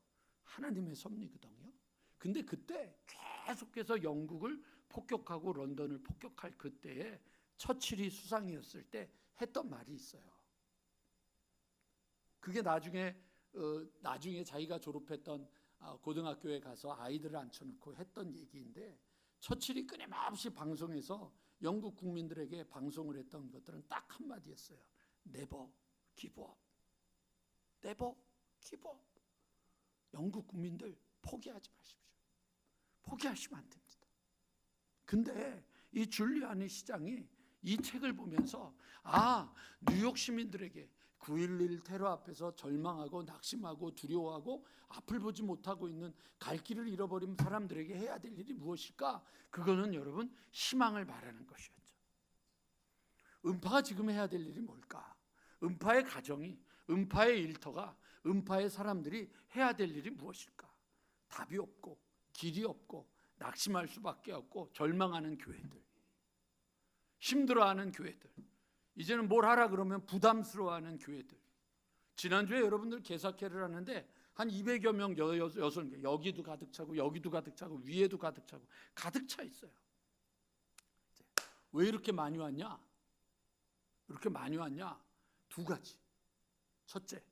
하나님의 섭리거든요. 근데 그때 계속해서 영국을 폭격하고 런던을 폭격할 그때에 처칠이 수상이었을 때 했던 말이 있어요. 그게 나중에 자기가 졸업했던 고등학교에 가서 아이들을 앉혀놓고 했던 얘기인데 처칠이 끊임없이 방송에서 영국 국민들에게 방송을 했던 것들은 딱 한마디였어요. Never give up. Never give up. 영국 국민들 포기하지 마십시오. 포기하시면 안 됩니다. 근데 이 줄리아니 시장이 이 책을 보면서 뉴욕 시민들에게 9.11 테러 앞에서 절망하고 낙심하고 두려워하고 앞을 보지 못하고 있는 갈 길을 잃어버린 사람들에게 해야 될 일이 무엇일까? 그거는 여러분 희망을 말하는 것이었죠. 음파가 지금 해야 될 일이 뭘까? 음파의 가정이, 음파의 일터가, 음파의 사람들이 해야 될 일이 무엇일까? 답이 없고 길이 없고 낙심할 수밖에 없고 절망하는 교회들, 힘들어하는 교회들, 이제는 뭘 하라 그러면 부담스러워하는 교회들. 지난주에 여러분들 개사회를 하는데 한 200여 명 여성, 여기도 가득 차고 여기도 가득 차고 위에도 가득 차고 가득 차 있어요. 왜 이렇게 많이 왔냐? 이렇게 많이 왔냐? 두 가지. 첫째,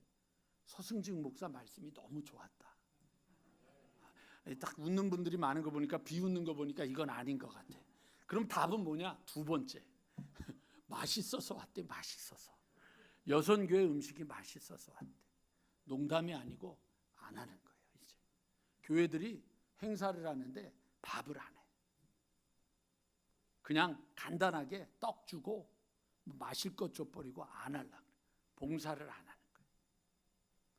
서승직 목사 말씀이 너무 좋았다. 딱 웃는 분들이 많은 거 보니까 비웃는 거 보니까 이건 아닌 것 같아. 그럼 답은 뭐냐? 두 번째, 맛있어서 왔대. 맛있어서. 여선교회 음식이 맛있어서 왔대. 농담이 아니고 안 하는 거예요. 이제 교회들이 행사를 하는데 밥을 안 해. 그냥 간단하게 떡 주고 마실 것 줘버리고 안 하려고. 봉사를 안 하는 거예요.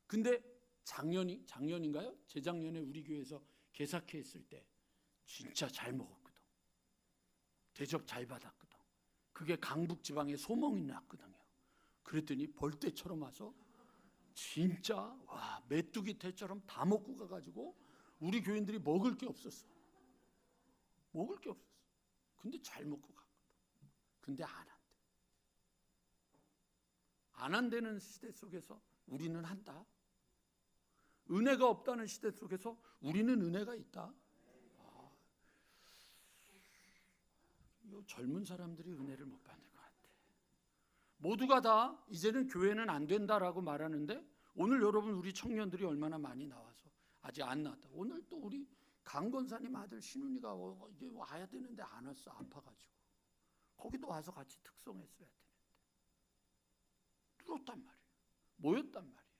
근데 작년인가요? 재작년에 우리 교회에서 개사회 했을 때 진짜 잘 먹었거든. 대접 잘 받았거든. 그게 강북 지방에 소몽이 났거든요. 그랬더니 벌떼처럼 와서 진짜 와 메뚜기 떼처럼 다 먹고 가가지고 우리 교인들이 먹을 게 없었어. 먹을 게 없었어. 근데 잘 먹고 간 거다. 근데 안 한대. 안 한다는 시대 속에서 우리는 한다. 은혜가 없다는 시대 속에서 우리는 은혜가 있다. 젊은 사람들이 은혜를 못 받는 것 같아. 모두가 다 이제는 교회는 안 된다라고 말하는데 오늘 여러분 우리 청년들이 얼마나 많이 나와서 아직 안 나왔다. 오늘 또 우리 강건사님 아들 신훈이가 이제 와야 되는데 안 왔어. 아파가지고. 거기도 와서 같이 특송했어야 되는데 뚫었단 말이에요. 모였단 말이에요.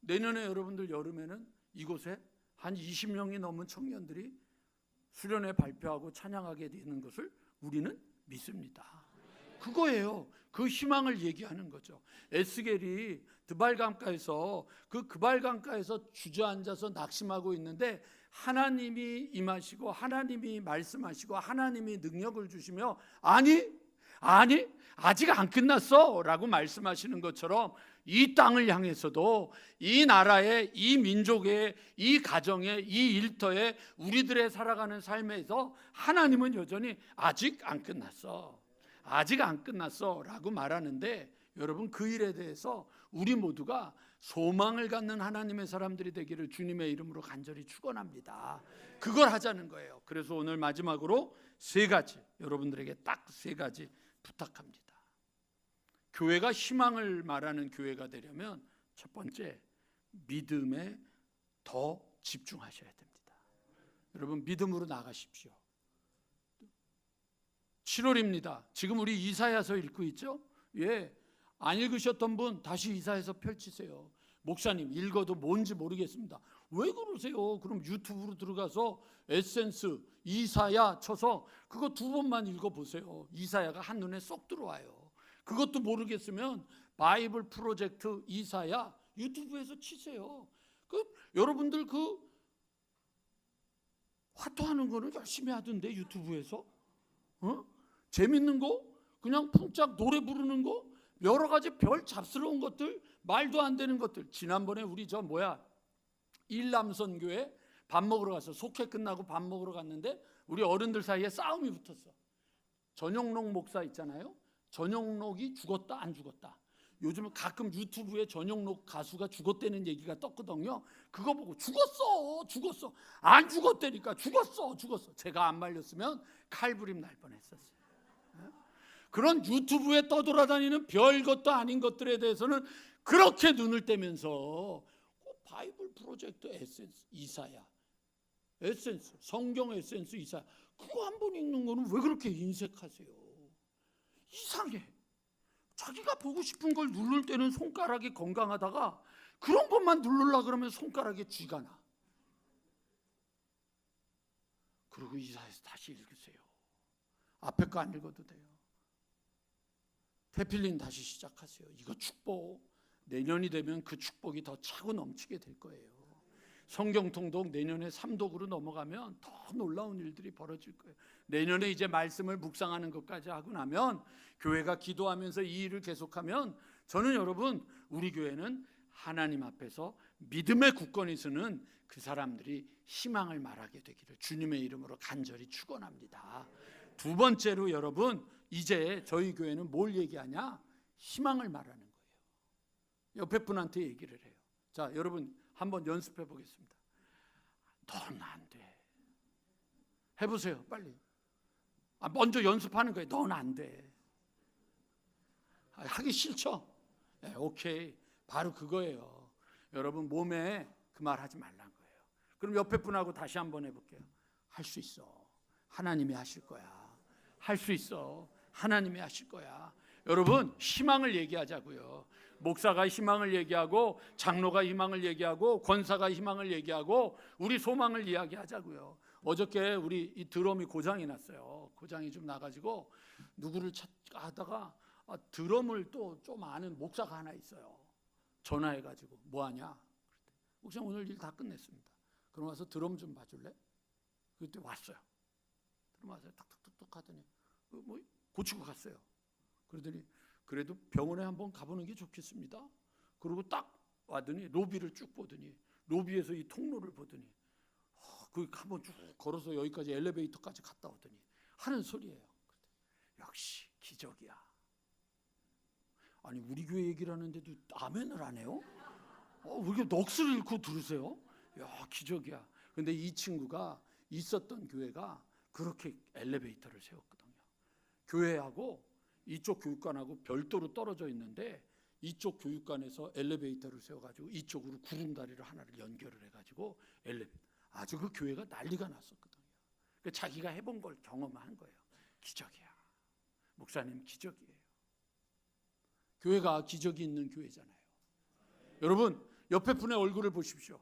내년에 여러분들 여름에는 이곳에 한 20명이 넘은 청년들이 수련회 발표하고 찬양하게 되는 것을 우리는 믿습니다. 그거예요. 그 희망을 얘기하는 거죠. 에스겔이 드발강가에서 그 그발강가에서 주저앉아서 낙심하고 있는데 하나님이 임하시고 하나님이 말씀하시고 하나님이 능력을 주시며 아니 아직 안 끝났어 라고 말씀하시는 것처럼 이 땅을 향해서도 이 나라의 이 민족의 이 가정의 이 일터에 우리들의 살아가는 삶에서 하나님은 여전히 아직 안 끝났어 라고 말하는데 여러분 그 일에 대해서 우리 모두가 소망을 갖는 하나님의 사람들이 되기를 주님의 이름으로 간절히 축원합니다. 그걸 하자는 거예요. 그래서 오늘 마지막으로 세 가지 여러분들에게 딱 세 가지 부탁합니다. 교회가 희망을 말하는 교회가 되려면 첫 번째 믿음에 더 집중하셔야 됩니다. 여러분 믿음으로 나가십시오. 7월입니다. 지금 우리 이사야서 읽고 있죠? 예, 안 읽으셨던 분 다시 이사야서 펼치세요. 목사님 읽어도 뭔지 모르겠습니다. 왜 그러세요? 그럼 유튜브로 들어가서 에센스 이사야 쳐서 그거 2번만 읽어보세요. 이사야가 한눈에 쏙 들어와요. 그것도 모르겠으면 바이블 프로젝트 이사야 유튜브에서 치세요. 여러분들 그 화투하는 거는 열심히 하던데 유튜브에서 재밌는 거 그냥 풍짝 노래 부르는 거 여러 가지 별 잡스러운 것들 말도 안 되는 것들. 지난번에 우리 일남선교회 밥 먹으러 가서 속회 끝나고 밥 먹으러 갔는데 우리 어른들 사이에 싸움이 붙었어. 전용록 목사 있잖아요. 전용록이 죽었다 안 죽었다. 요즘 가끔 유튜브에 전용록 가수가 죽었다는 얘기가 떴거든요. 그거 보고 죽었어 안 죽었다니까 죽었어. 제가 안 말렸으면 칼부림 날 뻔했었어요. 그런 유튜브에 떠돌아다니는 별것도 아닌 것들에 대해서는 그렇게 눈을 떼면서 바이블 프로젝트 에센스 이사야 에센스 성경 에센스 이사야 그거 한 번 읽는 거는 왜 그렇게 인색하세요? 이상해. 자기가 보고 싶은 걸 누를 때는 손가락이 건강하다가 그런 것만 누르려고 그러면 손가락에 쥐가 나. 그리고 이사야서 다시 읽으세요. 앞에 거 안 읽어도 돼요. 테필린 다시 시작하세요. 이거 축복. 내년이 되면 그 축복이 더 차고 넘치게 될 거예요. 성경통독 내년에 3독으로 넘어가면 더 놀라운 일들이 벌어질 거예요. 내년에 이제 말씀을 묵상하는 것까지 하고 나면 교회가 기도하면서 이 일을 계속하면 저는 여러분 우리 교회는 하나님 앞에서 믿음의 굳건히 서는 그 사람들이 희망을 말하게 되기를 주님의 이름으로 간절히 축원합니다. 두 번째로 여러분 이제 저희 교회는 뭘 얘기하냐? 희망을 말하는 거예요. 옆에 분한테 얘기를 해요. 자, 여러분 한번 연습해 보겠습니다. 너는 안 돼. 해보세요, 빨리. 먼저 연습하는 거예요. 너는 안 돼. 하기 싫죠? 네, 오케이. 바로 그거예요. 여러분 몸에 그 말 하지 말라는 거예요. 그럼 옆에 분하고 다시 한번 해볼게요. 할 수 있어. 하나님이 하실 거야. 할 수 있어. 하나님이 하실 거야. 여러분 희망을 얘기하자고요. 목사가 희망을 얘기하고 장로가 희망을 얘기하고 권사가 희망을 얘기하고 우리 소망을 이야기하자고요. 어저께 우리 이 드럼이 고장이 났어요. 고장이 좀 나가지고 누구를 찾다가 드럼을 또 좀 아는 목사가 하나 있어요. 전화해가지고 뭐하냐? 목사 오늘 일 다 끝냈습니다. 그럼 와서 드럼 좀 봐줄래? 그때 왔어요. 드럼 와서 탁탁탁탁 하더니 뭐 고치고 갔어요. 그러더니 그래도 병원에 한번 가보는 게 좋겠습니다. 그리고 딱 와더니 로비를 쭉 보더니 로비에서 이 통로를 보더니 그 한번 쭉 걸어서 여기까지 엘리베이터까지 갔다 오더니 하는 소리예요. 역시 기적이야. 아니 우리 교회 얘기를 하는데도 아멘을 안 해요? 왜 이렇게 넋을 잃고 들으세요? 야 기적이야. 근데 이 친구가 있었던 교회가 그렇게 엘리베이터를 세웠거든요. 교회하고 이쪽 교육관하고 별도로 떨어져 있는데 이쪽 교육관에서 엘리베이터를 세워가지고 이쪽으로 구름다리를 하나를 연결을 해가지고 아주 그 교회가 난리가 났었거든요. 그러니까 자기가 해본 걸 경험한 거예요. 기적이야. 목사님 기적이에요. 교회가 기적이 있는 교회잖아요. 여러분 옆에 분의 얼굴을 보십시오.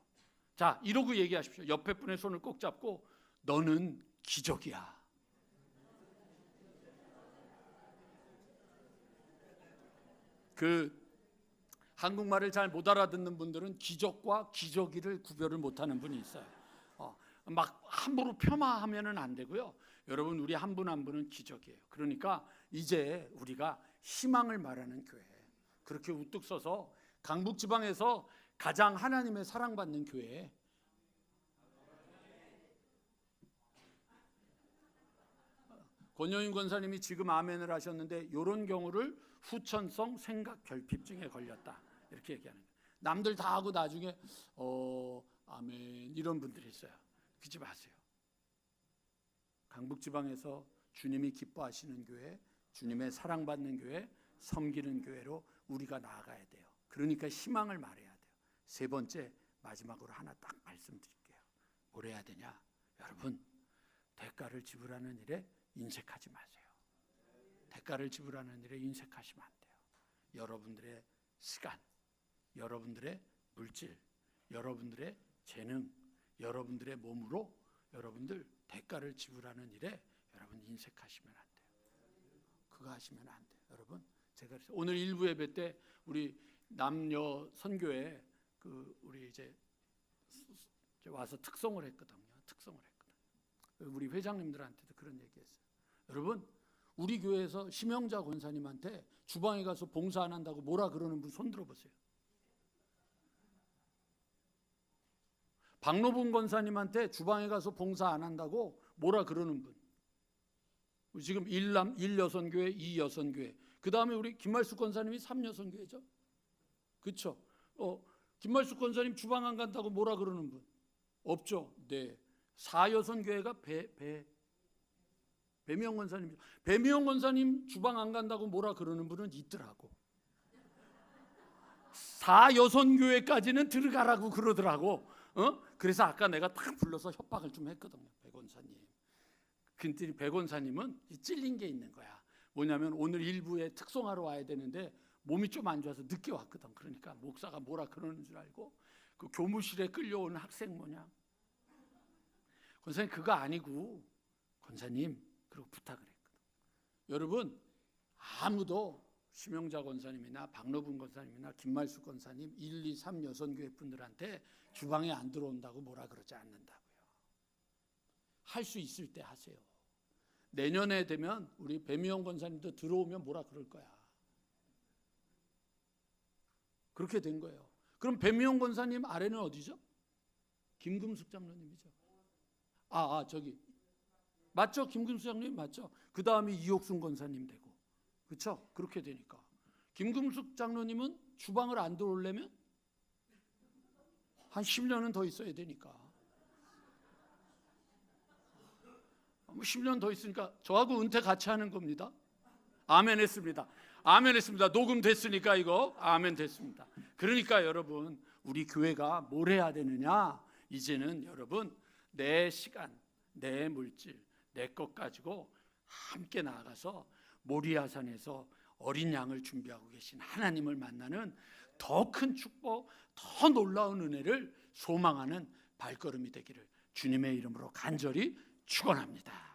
자 이러고 얘기하십시오. 옆에 분의 손을 꼭 잡고 너는 기적이야. 그 한국말을 잘 못 알아듣는 분들은 기적과 기저귀를 구별을 못하는 분이 있어요. 막 함부로 폄하하면은 안 되고요. 여러분 우리 한 분 한 분은 기적이에요. 그러니까 이제 우리가 희망을 말하는 교회. 그렇게 우뚝 서서 강북 지방에서 가장 하나님의 사랑받는 교회. 권여인 권사님이 지금 아멘을 하셨는데 이런 경우를 후천성 생각 결핍증에 걸렸다 이렇게 얘기하는 거예요. 남들 다 하고 나중에 아멘 이런 분들이 있어요. 그러지 마세요. 강북지방에서 주님이 기뻐하시는 교회, 주님의 사랑받는 교회, 섬기는 교회로 우리가 나아가야 돼요. 그러니까 희망을 말해야 돼요. 세 번째 마지막으로 하나 딱 말씀드릴게요. 뭘 해야 되냐? 여러분 대가를 지불하는 일에 인색하지 마세요. 대가를 지불하는 일에 인색하시면 안 돼요. 여러분들의 시간, 여러분들의 물질, 여러분들의 재능, 여러분들의 몸으로 여러분들 대가를 지불하는 일에 여러분 인색하시면 안 돼요. 그거 하시면 안 돼요. 여러분 제가 오늘 일부 예배 때 우리 남녀 선교회 우리 이제 와서 특송을 했거든요. 우리 회장님들한테도 그런 얘기했어요. 여러분 우리 교회에서 심영자 권사님한테 주방에 가서 봉사 안 한다고 뭐라 그러는 분 손 들어보세요. 박노분 권사님한테 주방에 가서 봉사 안 한다고 뭐라 그러는 분. 지금 1여선교회, 2여선교회. 그 다음에 우리 김말숙 권사님이 3여선교회죠. 그렇죠? 김말숙 권사님 주방 안 간다고 뭐라 그러는 분 없죠. 네. 4여선교회가 배미영 권사님이죠. 배미영 권사님 주방 안 간다고 뭐라 그러는 분은 있더라고. 4여선교회까지는 들어가라고 그러더라고. 그래서 아까 내가 딱 불러서 협박을 좀 했거든요. 배 권사님. 근데 배 권사님은 찔린 게 있는 거야. 뭐냐면 오늘 일부에 특송하러 와야 되는데 몸이 좀 안 좋아서 늦게 왔거든. 그러니까 목사가 뭐라 그러는 줄 알고 그 교무실에 끌려오는 학생 모양. 권사님 그거 아니고 권사님 그리고 부탁을 했거든. 여러분 아무도 심영자 권사님이나 박노분 권사님이나 김말숙 권사님 1, 2, 3 여선교회 분들한테 주방에 안 들어온다고 뭐라 그러지 않는다고요. 할 수 있을 때 하세요. 내년에 되면 우리 배미영 권사님도 들어오면 뭐라 그럴 거야. 그렇게 된 거예요. 그럼 배미영 권사님 아래는 어디죠? 김금숙 장로님이죠. 저기 맞죠? 김금숙 장로님 맞죠? 그 다음에 이옥순 권사님 되고 그렇죠? 그렇게 되니까 김금숙 장로님은 주방을 안 들어오려면 한 10년은 더 있어야 되니까 10년 더 있으니까 저하고 은퇴 같이 하는 겁니다. 아멘 했습니다. 아멘 했습니다. 녹음 됐으니까 이거 아멘 됐습니다. 그러니까 여러분 우리 교회가 뭘 해야 되느냐? 이제는 여러분 내 시간, 내 물질, 내 것 가지고 함께 나아가서 모리아산에서 어린 양을 준비하고 계신 하나님을 만나는 더 큰 축복, 더 놀라운 은혜를 소망하는 발걸음이 되기를 주님의 이름으로 간절히 축원합니다.